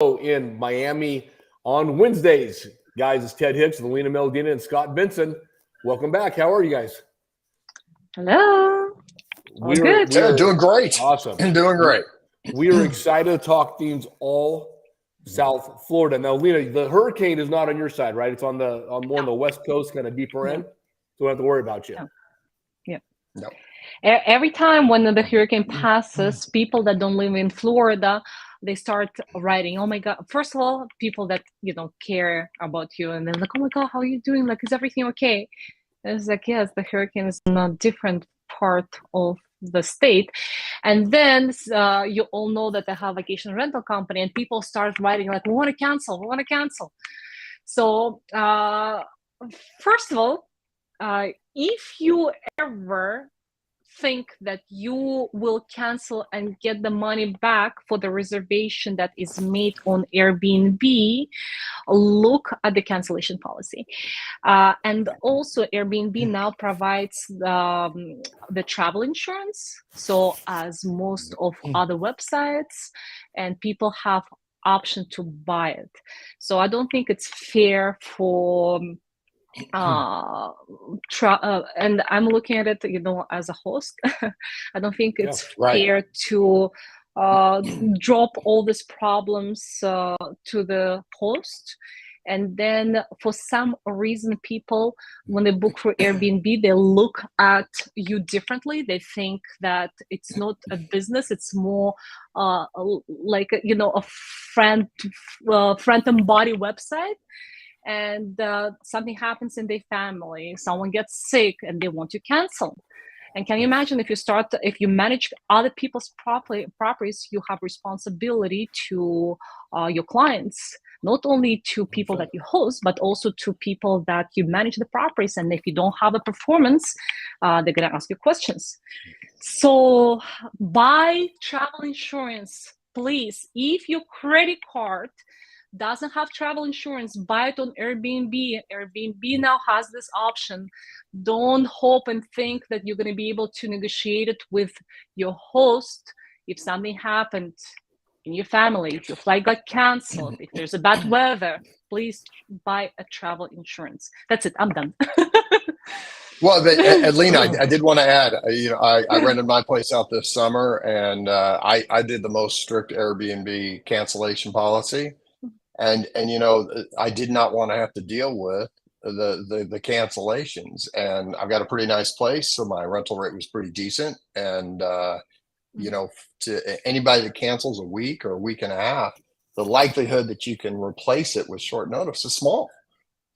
in Miami on Wednesdays. Guys, it's Ted Hicks, Alina Meledina, and Scott Benson. Welcome back. How are you guys? Hello. Good. Doing great. Awesome. And doing great. We are excited to talk things all South Florida. Now, Alina, the hurricane is not on your side, right? It's on more on the West Coast, kind of deeper end. So we don't have to worry about you. No. Every time when the hurricane passes, people that don't live in Florida, they start writing, oh my God. First of all, people that care about you, and they're like, oh my God, how are you doing? Like, is everything okay? And it's like, yes, the hurricane is in a different part of the state. And then you all know that I have a vacation rental company, and people start writing like, we want to cancel. So first of all, if you ever think that you will cancel and get the money back for the reservation that is made on Airbnb, look at the cancellation policy. And also Airbnb now provides the travel insurance. So as most of other websites, and people have option to buy it. So I don't think it's fair for and I'm looking at it, as a host. I don't think it's fair to drop all these problems to the host. And then for some reason, people, when they book for Airbnb, they look at you differently. They think that it's not a business. It's more like, a friend and body website. And something happens in their family, someone gets sick and they want to cancel. And can you imagine if you manage other people's properties, you have responsibility to your clients, not only to people that you host, but also to people that you manage the properties. And if you don't have a performance, they're going to ask you questions. So buy travel insurance, please. If your credit card doesn't have travel insurance, buy it on Airbnb. Airbnb now has this option. Don't hope and think that you're going to be able to negotiate it with your host if something happened in your family, if your flight got canceled, if there's a bad weather. Please buy a travel insurance. That's it. I'm done. Well, Alina, I did want to add, I rented my place out this summer, and I did the most strict Airbnb cancellation policy. And I did not want to have to deal with the cancellations. And I've got a pretty nice place, so my rental rate was pretty decent. And to anybody that cancels a week or a week and a half, the likelihood that you can replace it with short notice is small.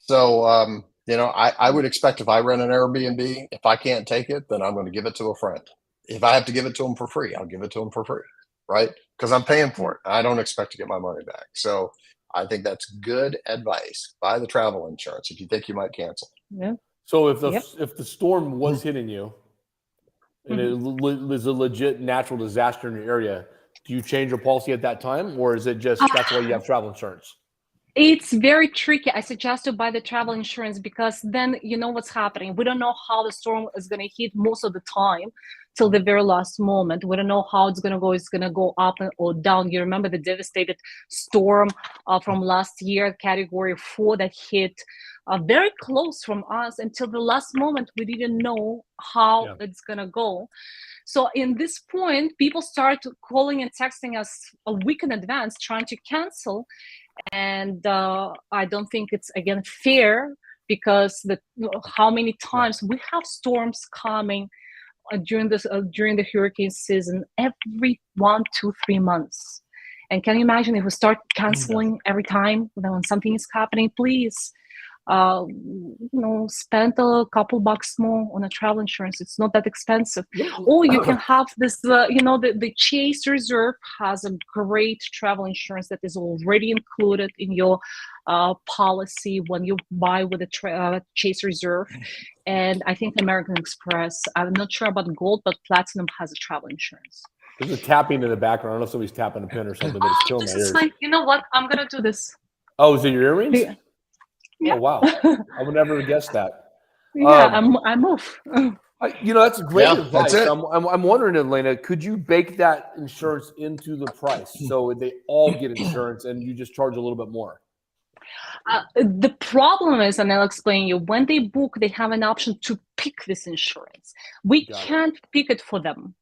So I would expect if I rent an Airbnb, if I can't take it, then I'm going to give it to a friend. If I have to give it to them for free, I'll give it to them for free, right? Because I'm paying for it. I don't expect to get my money back. So I think that's good advice. Buy the travel insurance if you think you might cancel. Yeah. So if the storm was hitting you, and it was a legit natural disaster in your area, do you change your policy at that time, or is it just that's why you have travel insurance? It's very tricky. I suggest to buy the travel insurance, because then you know what's happening. We don't know how the storm is going to hit most of the time till the very last moment. We don't know how it's going to go. It's going to go up or down. You remember the devastated storm from last year, Category 4, that hit very close from us. Until the last moment, we didn't know how it's going to go. So in this point, people start calling and texting us a week in advance trying to cancel. And I don't think it's, again, fair, because how many times we have storms coming during the hurricane season every 1, 2, 3 months. And can you imagine if we start canceling every time when something is happening? Please, spend a couple bucks more on a travel insurance. It's not that expensive. Or you can have this, the Chase Reserve has a great travel insurance that is already included in your policy when you buy with the Chase Reserve. And I think American Express, I'm not sure about Gold, but Platinum has a travel insurance. There's a tapping in the background. I don't know if somebody's tapping a pin or something, but it's killing my ears. You know what? I'm going to do this. Oh, is it your earrings? Yeah. Oh, wow. I would never have guessed that. Yeah, I'm off. That's great Yeah, advice. that's it. I'm wondering, Elena, could you bake that insurance into the price so they all get insurance and you just charge a little bit more? The problem is, and I'll explain you, when they book, they have an option to pick this insurance. We can't pick it for them.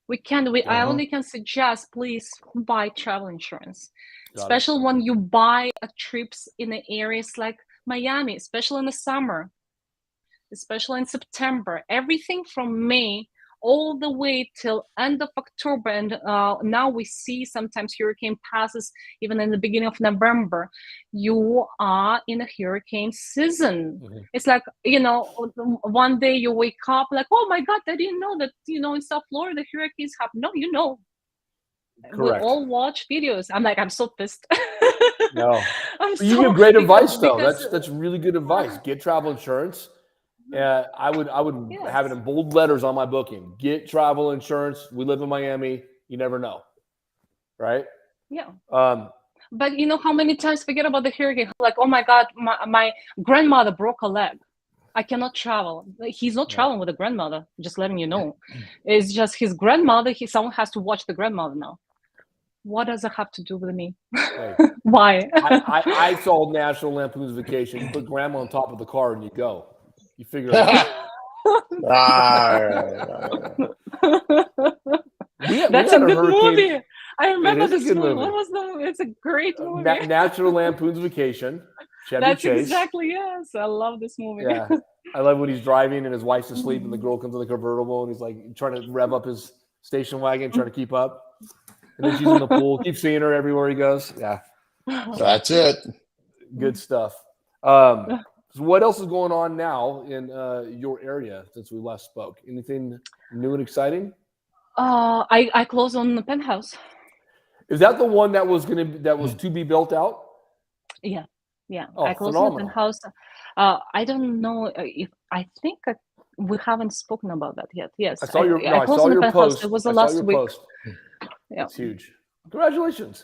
We can. I only can suggest, please buy travel insurance, especially when you buy trips in the areas like Miami, especially in the summer, especially in September. Everything from May all the way till end of October, and now we see sometimes hurricane passes even in the beginning of November. You are in a hurricane season. It's like, one day you wake up like, oh my God, I didn't know that, in South Florida hurricanes happen. No, Correct. We all watch videos. I'm so pissed. No, I'm you so give great advice though. because That's really good advice. Get travel insurance. I would have it in bold letters on my booking. Get travel insurance. We live in Miami. You never know, right? Yeah. But you know how many times forget about the hurricane? Like, oh my God, my grandmother broke a leg. I cannot travel. He's not traveling with a grandmother. Just letting you know, it's just his grandmother. Someone has to watch the grandmother now. What does it have to do with me? Hey, Why? I saw National Lampoon's Vacation. You put grandma on top of the car and you go. You figure it out. That's a good movie. I remember this movie. Movie. What was the movie? It's a great movie. National Lampoon's Vacation. Chevy That's Chase. Exactly, yes. I love this movie. Yeah. I love when he's driving and his wife's asleep and the girl comes in the convertible and he's like trying to rev up his station wagon, trying to keep up. And then she's in the pool. Keep seeing her everywhere he goes. Yeah. That's it. Good stuff. So what else is going on now in your area since we last spoke? Anything new and exciting? I closed on the penthouse. Is that the one that was to be built out? Yeah. Oh, I closed phenomenal. on the penthouse. I don't know if I think we haven't spoken about that yet. Yes, I saw your post. It was the last week. Yeah, it's huge. Congratulations.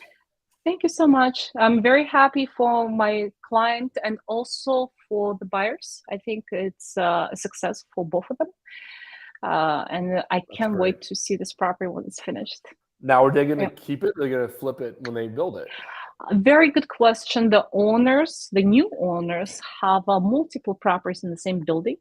Thank you so much. I'm very happy for my client and also for the buyers. I think it's a success for both of them. And I can't wait to see this property when it's finished. Now, are they going to keep it? Or are they going to flip it when they build it? Very good question. The new owners have multiple properties in the same building.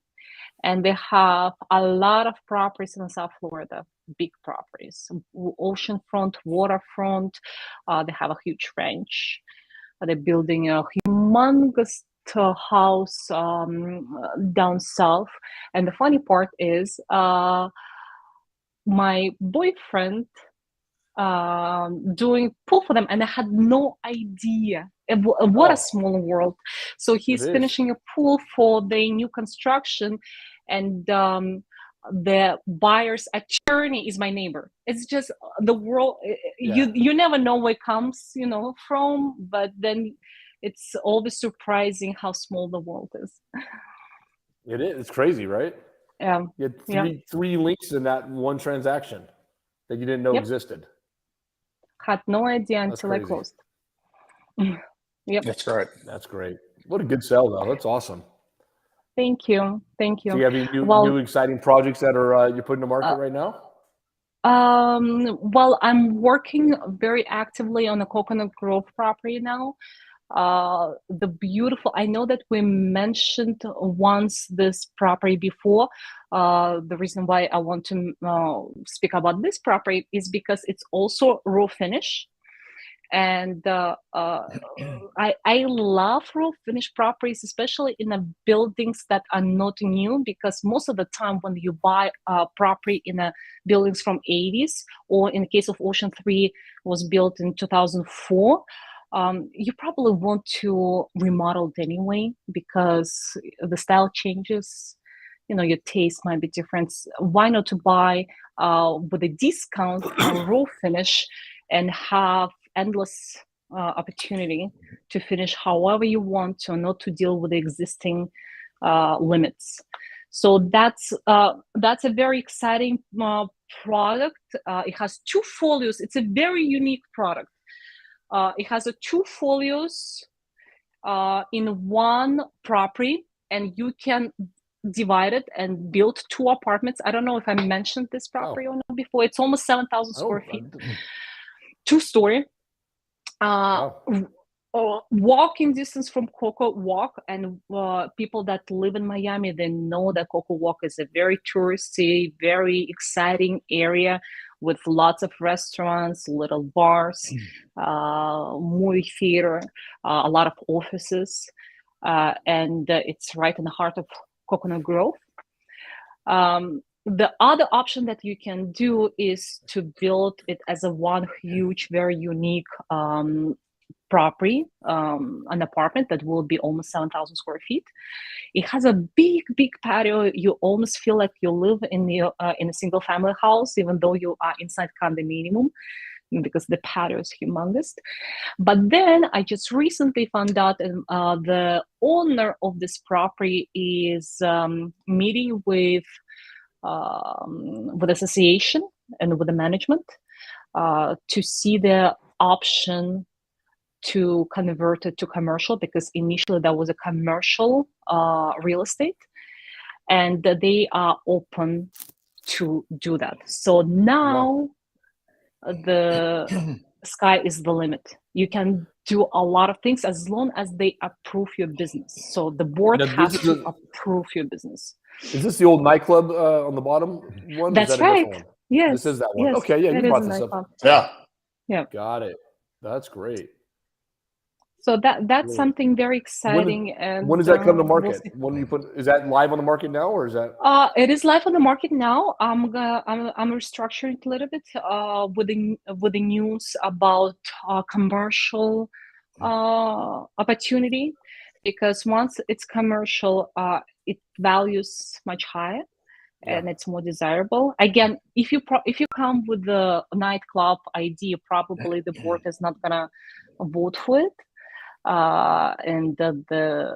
And they have a lot of properties in South Florida, big properties, oceanfront, waterfront. They have a huge ranch. They're building a humongous house down south. And the funny part is my boyfriend doing pool for them, and I had no idea what a small world. So he's finishing a pool for the new construction, and the buyer's attorney is my neighbor. It's just the world. You never know where it comes, from, but then it's always surprising how small the world is. It is. It's crazy, right? Yeah. You had three links in that one transaction that you didn't know existed. Had no idea until I closed. Yep. That's great. That's great. What a good sell, though. That's awesome. Thank you. Do you have any new exciting projects that are you're putting to market right now? Well, I'm working very actively on a Coconut Grove property now. The beautiful, I know that we mentioned once this property before. The reason why I want to speak about this property is because it's also raw finish. And I love raw finish properties, especially in the buildings that are not new, because most of the time when you buy a property in a buildings from 80s, or in the case of Ocean 3 was built in 2004, you probably want to remodel it anyway, because the style changes, your taste might be different. Why not to buy with a discount a raw finish and have endless opportunity to finish however you want to, not to deal with the existing limits. So that's a very exciting product. It has 2 folios. It's a very unique product. It has 2 folios in one property, and you can divided and built 2 apartments. I don't know if I mentioned this property or not before. It's almost 7,000 square feet, 2-story. Walking distance from Coco Walk, and people that live in Miami, they know that Coco Walk is a very touristy, very exciting area with lots of restaurants, little bars, movie theater, a lot of offices, and it's right in the heart of Coconut Grove. The other option that you can do is to build it as a one huge, very unique property, an apartment that will be almost 7,000 square feet. It has a big patio. You almost feel like you live in a single family house, even though you are inside condominium, because the patio is humongous. But then I just recently found out the owner of this property is meeting with association and with the management to see the option to convert it to commercial, because initially that was a commercial real estate, and they are open to do that. So now the sky is the limit. You can do a lot of things as long as they approve your business. So the board has to approve your business. Is this the old nightclub on the bottom one? That's is that right. A different one? Yes. This is that one. Yes. Okay, yeah, you brought this up. Yeah. Got it. That's great. So that's something very exciting. When does that come to market? When you is that live on the market now, or is that? It is live on the market now. I'm restructuring it a little bit with the news about commercial opportunity, because once it's commercial, it values much higher. And it's more desirable. Again, if you come with the nightclub idea, probably the board is not gonna vote for it. And the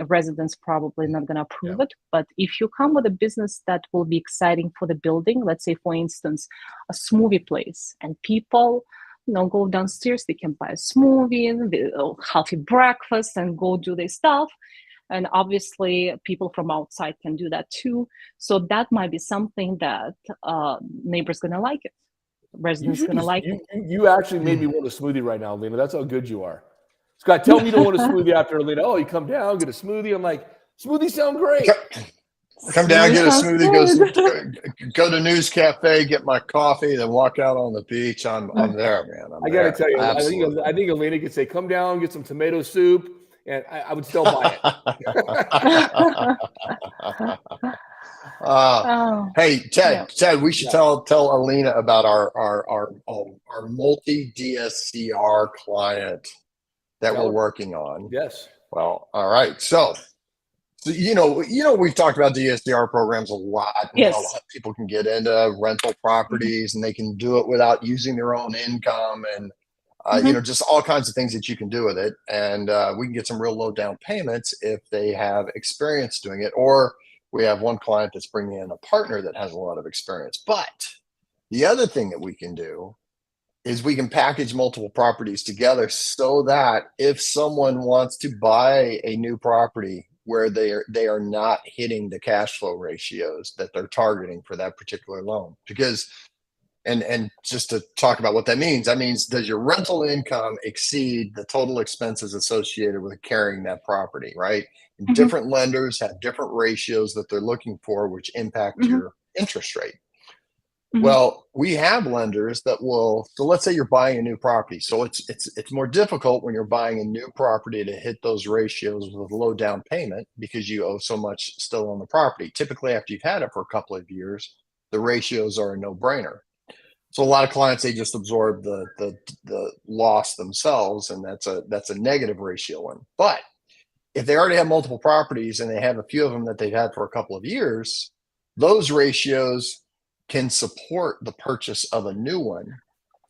residents probably not going to approve it. But if you come with a business that will be exciting for the building, let's say, for instance, a smoothie place, and people, go downstairs, they can buy a smoothie, healthy breakfast, and go do their stuff. And obviously, people from outside can do that too. So that might be something that neighbors going to like it. Residents going to like it. You actually made me want a smoothie right now, Alina. That's how good you are. Scott, tell me you don't want a smoothie after Alina. Oh, you come down, get a smoothie. I'm like, smoothies sound great. Come down, get a smoothie, go to News Cafe, get my coffee, then walk out on the beach. I'm there, man. I got to tell you, I think Alina could say, come down, get some tomato soup, and I would still buy it. Hey, Ted, we should tell Alina about our multi-DSCR client that we're working on. Yes. Well, all right. So we've talked about DSCR programs a lot. Yes. A lot of people can get into rental properties and they can do it without using their own income, and just all kinds of things that you can do with it. And we can get some real low down payments if they have experience doing it, or we have one client that's bringing in a partner that has a lot of experience. But the other thing that we can do is we can package multiple properties together, so that if someone wants to buy a new property where they are not hitting the cash flow ratios that they're targeting for that particular loan, because and just to talk about what that means, does your rental income exceed the total expenses associated with carrying that property, right? And different lenders have different ratios that they're looking for, which impact your interest rate. Well, we have lenders that will, so let's say you're buying a new property. So it's more difficult when you're buying a new property to hit those ratios with a low down payment, because you owe so much still on the property. Typically, after you've had it for a couple of years, the ratios are a no-brainer. So a lot of clients, they just absorb the loss themselves, and that's a negative ratio one. But if they already have multiple properties and they have a few of them that they've had for a couple of years, those ratios can support the purchase of a new one.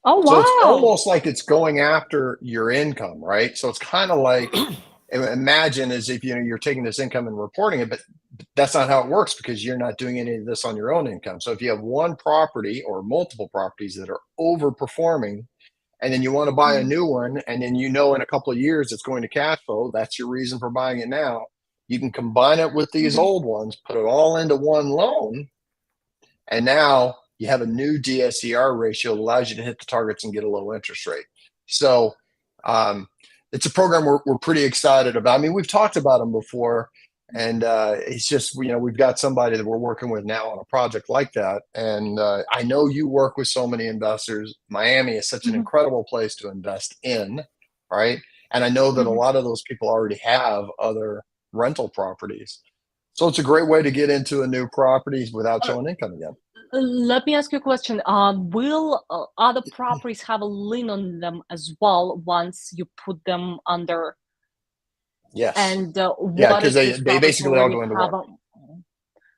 Oh, wow. So it's almost like it's going after your income, right? So it's kind of like, imagine as if you're taking this income and reporting it, but that's not how it works, because you're not doing any of this on your own income. So if you have one property or multiple properties that are overperforming, and then you want to buy a new one, and then in a couple of years it's going to cash flow, that's your reason for buying it now. You can combine it with these old ones, put it all into one loan, and now you have a new DSCR ratio that allows you to hit the targets and get a low interest rate. So it's a program we're pretty excited about. I mean, we've talked about them before, and it's just, we've got somebody that we're working with now on a project like that. And I know you work with so many investors. Miami is such an incredible place to invest in, right? And I know that a lot of those people already have other rental properties. So it's a great way to get into a new property without showing income again. Let me ask you a question. Will other properties have a lien on them as well once you put them under? Yes. And yeah, because they basically all go into one.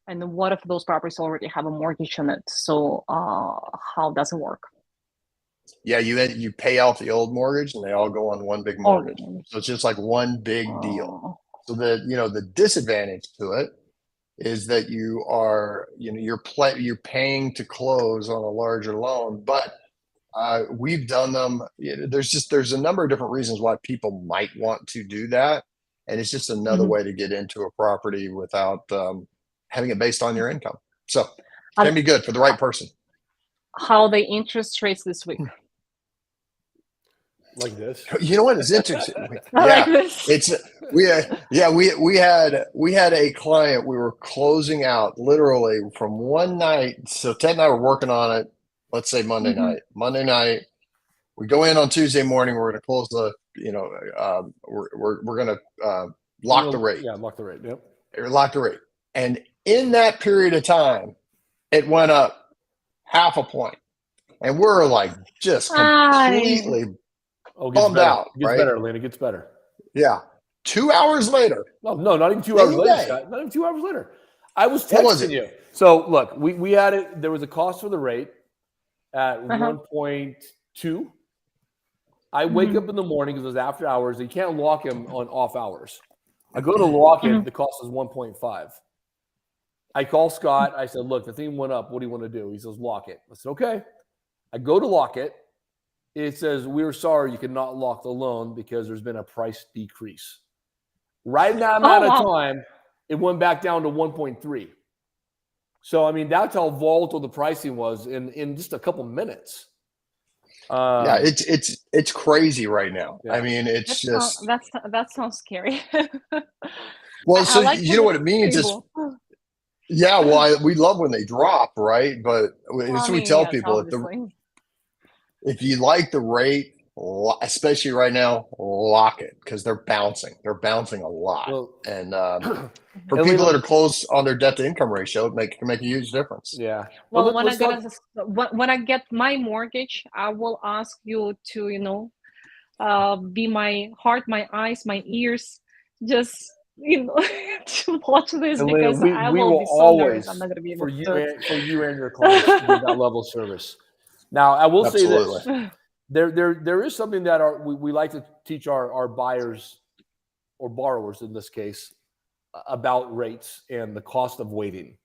And what if those properties already have a mortgage on it? So how does it work? Yeah, you pay off the old mortgage and they all go on one big mortgage. So it's just like one big deal. So the disadvantage to it is that you're paying to close on a larger loan, but we've done them. There's a number of different reasons why people might want to do that, and it's just another way to get into a property without having it based on your income. So it can be good for the right person. How are the interest rates this week? Like this. You know what is interesting? Like this. We had a client we were closing out literally from one night. So Ted and I were working on it. Let's say Monday night. Monday night, we go in on Tuesday morning. We're going to close the. We're going to lock the rate. Yeah, lock the rate. Yep. Lock the rate. And in that period of time, it went up 0.5 point, and we're like just completely. Bummed out. It gets better, Alina. It gets better. Yeah. 2 hours later. No, not even 2 hours later, Scott. Not even 2 hours later. I was texting you. So look, we had it. There was a cost for the rate at 1.2. I wake up in the morning because it was after hours. You can't lock him on off hours. I go to lock it. The cost is 1.5. I call Scott. I said, look, the thing went up. What do you want to do? He says, lock it. I said, okay. I go to lock it. It says, we're sorry, you cannot lock the loan because there's been a price decrease. Right in that amount of time, it went back down to 1.3. So, I mean, that's how volatile the pricing was in just a couple minutes. Yeah, it's crazy right now. Yeah. I mean, it's that sounds scary. Well, so you know what it means is, yeah, well, we love when they drop, right? But so we tell people if you like the rate, especially right now, lock it because they're bouncing. They're bouncing a lot. Well, and for people that are close on their debt to income ratio, it can make a huge difference. Yeah. Well, when I get my mortgage, I will ask you to, be my heart, my eyes, my ears, just to watch this and because we will be so always I'm not gonna be able for you and your clients give that level of service. Now, I will say this. There is something that we like to teach our buyers or borrowers in this case about rates and the cost of waiting.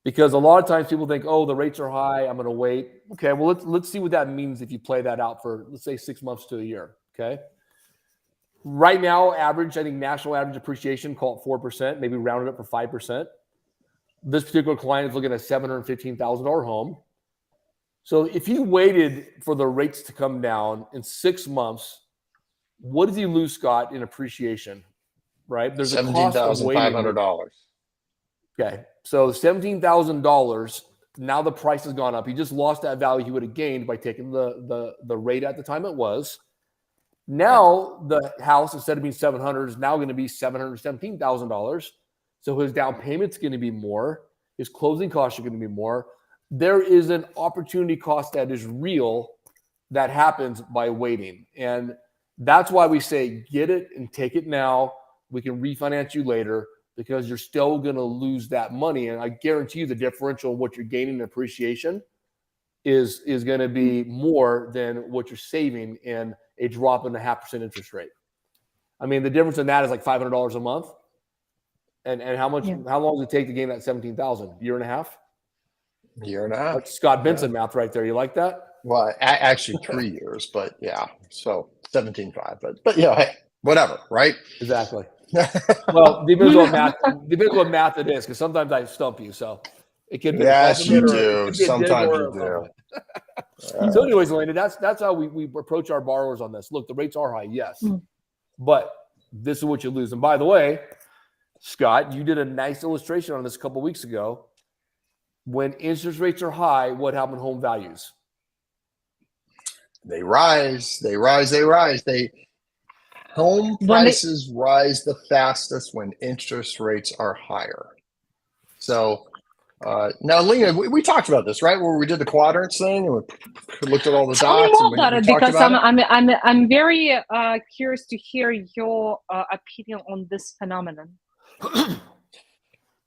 Because a lot of times people think, oh, the rates are high, I'm going to wait. Okay, well, let's see what that means if you play that out for, let's say, 6 months to a year, okay? Right now, I think national average appreciation, call it 4%, maybe round it up for 5%. This particular client is looking at a $715,000 home. So if he waited for the rates to come down in 6 months, what does he lose, Scott, in appreciation? Right? There's a cost of waiting. $17,500. Okay. So $17,000, now the price has gone up. He just lost that value he would have gained by taking the rate at the time it was. Now the house, instead of being $700, is now going to be $717,000. So his down payment's going to be more. His closing costs are going to be more. There is an opportunity cost that is real that happens by waiting. And that's why we say, get it and take it now. We can refinance you later because you're still going to lose that money. And I guarantee you the differential of what you're gaining in appreciation is going to be more than what you're saving in a drop in the 0.5% interest rate. I mean, the difference in that is like $500 a month. And how long does it take to gain that $17,000? Year and a half? Year and a half. That's Scott Benson math right there. You like that? Well, actually 3 years, but yeah. So 17.5, but yeah, hey, whatever, right? Exactly. Well, depends what math. Depends what math it is, because sometimes I stump you. So it could be Yes, a you compliment or it do. could be a dig Sometimes or you a do. compliment. So, anyways, Elena, that's how we approach our borrowers on this. Look, the rates are high, yes, but this is what you lose. And by the way, Scott, you did a nice illustration on this a couple weeks ago. When interest rates are high, what happens to home values? They rise. They rise. They rise. Home prices rise the fastest when interest rates are higher. So now, Lena, we talked about this, right? Where we did the quadrants thing and we looked at all the Tell me dots. more about it, because I'm very curious to hear your opinion on this phenomenon.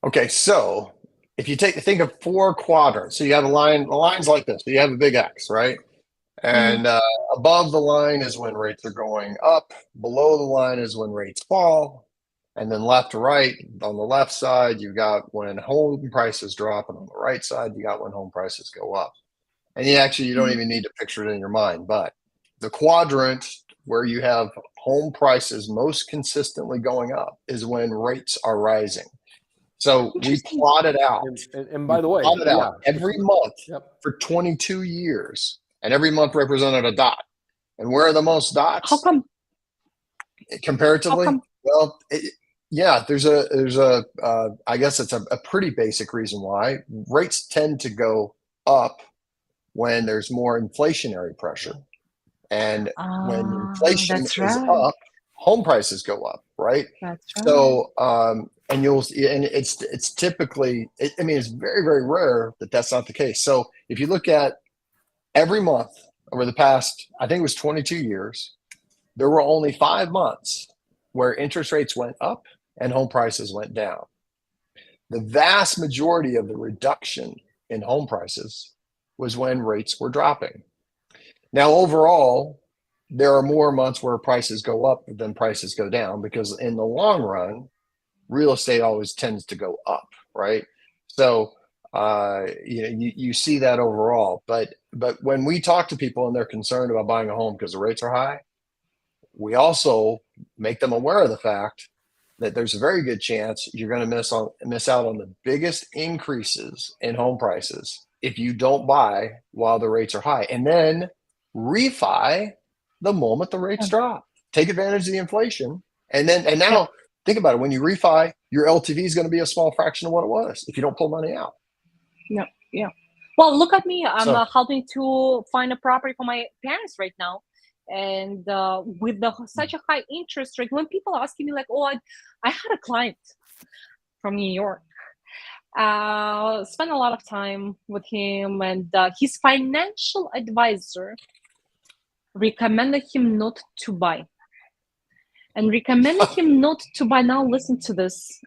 Okay, so if you think of 4 quadrants, so you have a line's like this. So you have a big X, right? And above the line is when rates are going up. Below the line is when rates fall. And then left to right, on the left side, you've got when home prices drop. And on the right side, you got when home prices go up. And you don't even need to picture it in your mind. But the quadrant where you have home prices most consistently going up is when rates are rising. So we plotted out. And by the way, every month for 22 years. And every month represented a dot. And where are the most dots? How come? Comparatively? How come? Well, there's a I guess it's a pretty basic reason why. Rates tend to go up when there's more inflationary pressure. And when inflation is up, home prices go up, right? That's right. So, and it's typically, it's very, very rare that that's not the case. So if you look at every month over the past, I think it was 22 years, there were only 5 months where interest rates went up and home prices went down. The vast majority of the reduction in home prices was when rates were dropping. Now, overall, there are more months where prices go up than prices go down, because in the long run, real estate always tends to go up, right? So you see that overall. But when we talk to people and they're concerned about buying a home because the rates are high, we also make them aware of the fact that there's a very good chance you're going to miss out on the biggest increases in home prices if you don't buy while the rates are high, and then refi the moment the rates drop. Take advantage of the inflation, and now think about it. When you refi, your LTV is going to be a small fraction of what it was if you don't pull money out. Yeah. Well, look at me. I'm helping to find a property for my parents right now. And with such a high interest rate, when people are asking me like, oh, I had a client from New York, spent a lot of time with him, and his financial advisor recommended him not to buy. And recommended him not to buy. Now listen to this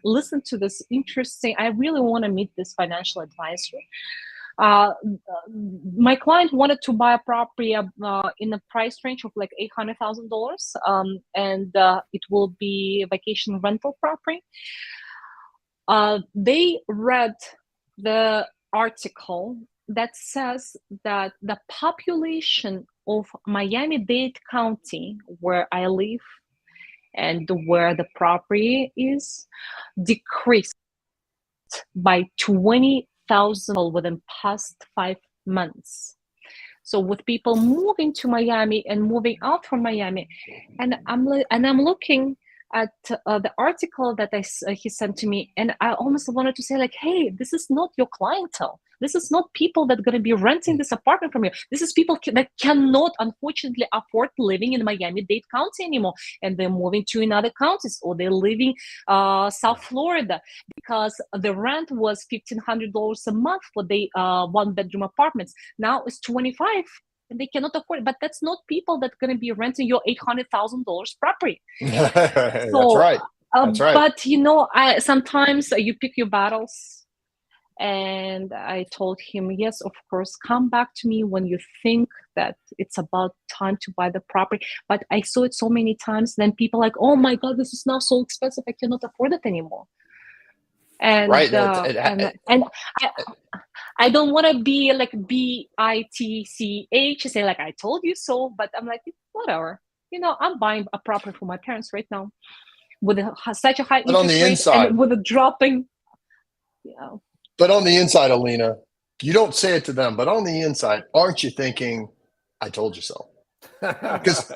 interesting. I really want to meet this financial advisor. My client wanted to buy a property in a price range of like $800,000, and it will be a vacation rental property. They read the article that says that the population of Miami-Dade County, where I live and where the property is, decreased by 20,000 within past 5 months. So with people moving to Miami and moving out from Miami, and I'm looking at the article that he sent to me, and I almost wanted to say like, hey, this is not your clientele. This is not people that are going to be renting this apartment from you. This is people that cannot, unfortunately, afford living in Miami-Dade County anymore, and they're moving to another counties, or they're living South Florida, because the rent was $1,500 a month for the one-bedroom apartments. Now it's $25,000. And they cannot afford it. But that's not people that are going to be renting your $800,000 property. That's right. That's right. But sometimes you pick your battles. And I told him, yes, of course, come back to me when you think that it's about time to buy the property. But I saw it so many times. Then people are like, oh my God, this is now so expensive. I cannot afford it anymore. And right. I don't want to be like BITCH, say like I told you so, but I'm like, whatever. I'm buying a property for my parents right now. with such a high But on interest the rate inside, and with a dropping, yeah. but on the inside, Alina, you don't say it to them, but on the inside, aren't you thinking, "I told you so"? Because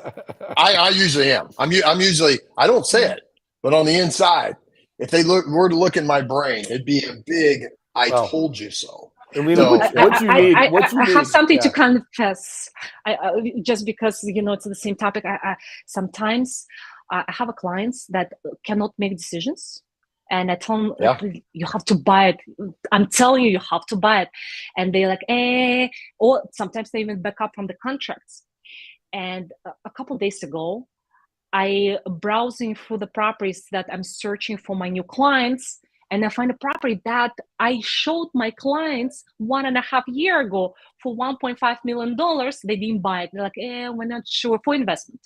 I usually am. I'm usually, I don't say it, but on the inside, if they were to look in my brain, it'd be a big "I told you so." Alina, So, what you need? I have something to confess. Just because it's the same topic. Sometimes I have clients that cannot make decisions, and I tell them, you have to buy it. I'm telling you have to buy it, and they're like, or sometimes they even back up from the contracts. And a couple of days ago, I browsing through the properties that I'm searching for my new clients, and I find a property that I showed my clients 1.5 years ago for $1.5 million. They didn't buy it. They're like, we're not sure for investment.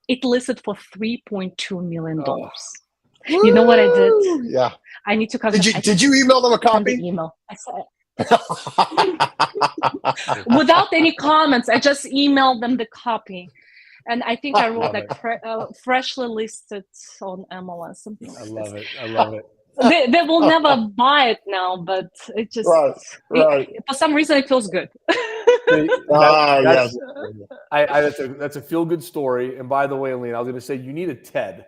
It listed for $3.2 million. You know what I did? Yeah. I need to come. Did you email them a copy? The email. I said, without any comments, I just emailed them the copy. And I think I wrote like freshly listed on MLS. Something like I love it. They will never buy it now, but it just for some reason it feels good. That's a feel good story. And by the way, Alina, I was going to say you need a TED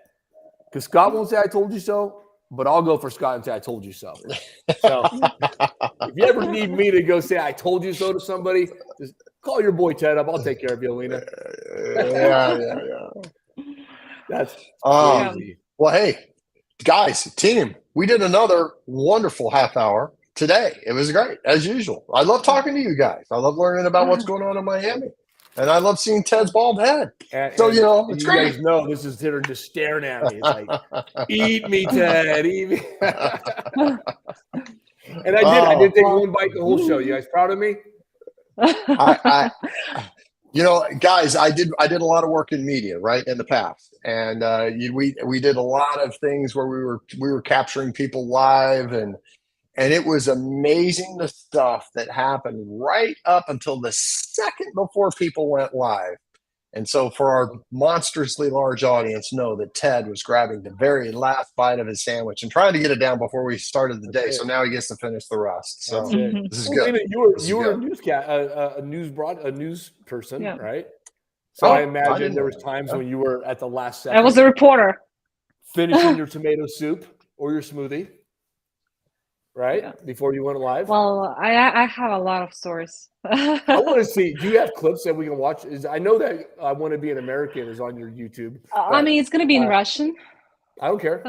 because Scott won't say I told you so, but I'll go for Scott and say I told you so. So if you ever need me to go say I told you so to somebody, just call your boy Ted up. I'll take care of you, Alina. That's crazy. Well, hey, guys, team, we did another wonderful half hour today. It was great, as usual. I love talking to you guys. I love learning about what's going on in Miami. And I love seeing Ted's bald head. It's you great. Guys know this is her just staring at me. It's like, eat me, Ted, eat me. And I did take one bite the whole show. You guys proud of me? Guys, I did a lot of work in media, right, in the past, and we did a lot of things where we were capturing people live, and it was amazing the stuff that happened right up until the second before people went live. And so for our monstrously large audience, know that Ted was grabbing the very last bite of his sandwich and trying to get it down before we started the day. So now he gets to finish the rest. So this is good. You were a news person, right? So I imagine there was times when you were at the last second. I was a reporter. Finishing your tomato soup or your smoothie, right? Before you went live. Well, I have a lot of stories. I want to see. Do you have clips that we can watch? I know that I Want to Be an American is on your YouTube. I mean, it's going to be in Russian. I don't care.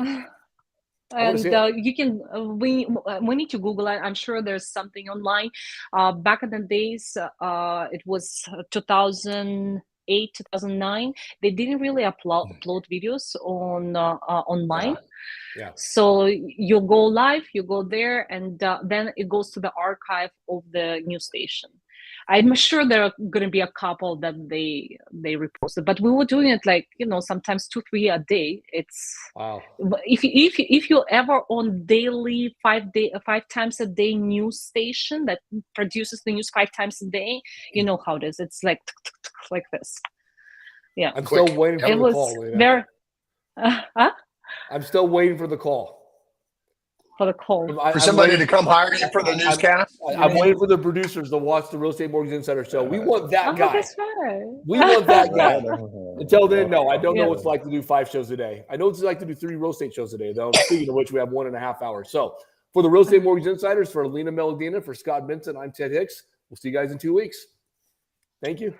And you can. We need to Google it. I'm sure there's something online. Back in the days, it was 2008, 2009. They didn't really upload videos on online. So you go live, you go there, and then it goes to the archive of the news station. I'm sure there are going to be a couple that they reposted, but we were doing it like sometimes 2-3 a day. It's wow. If you ever on daily 5 times a day news station that produces the news 5 times a day, you know how it is. It's like this. Yeah, I'm still waiting for the call. Very. I'm still waiting for the call. For somebody to come hire you for the newscast? I'm waiting for the producers to watch the Real Estate Mortgage Insider show. We want that guy. That's right. We want that guy. Until then, no, I don't know what it's like to do 5 shows a day. I know what it's like to do 3 real estate shows a day, though. Speaking of which, we have 1.5 hours. So for the Real Estate Mortgage Insiders, for Alina Meledina, for Scott Benson, I'm Ted Hicks. We'll see you guys in 2 weeks. Thank you.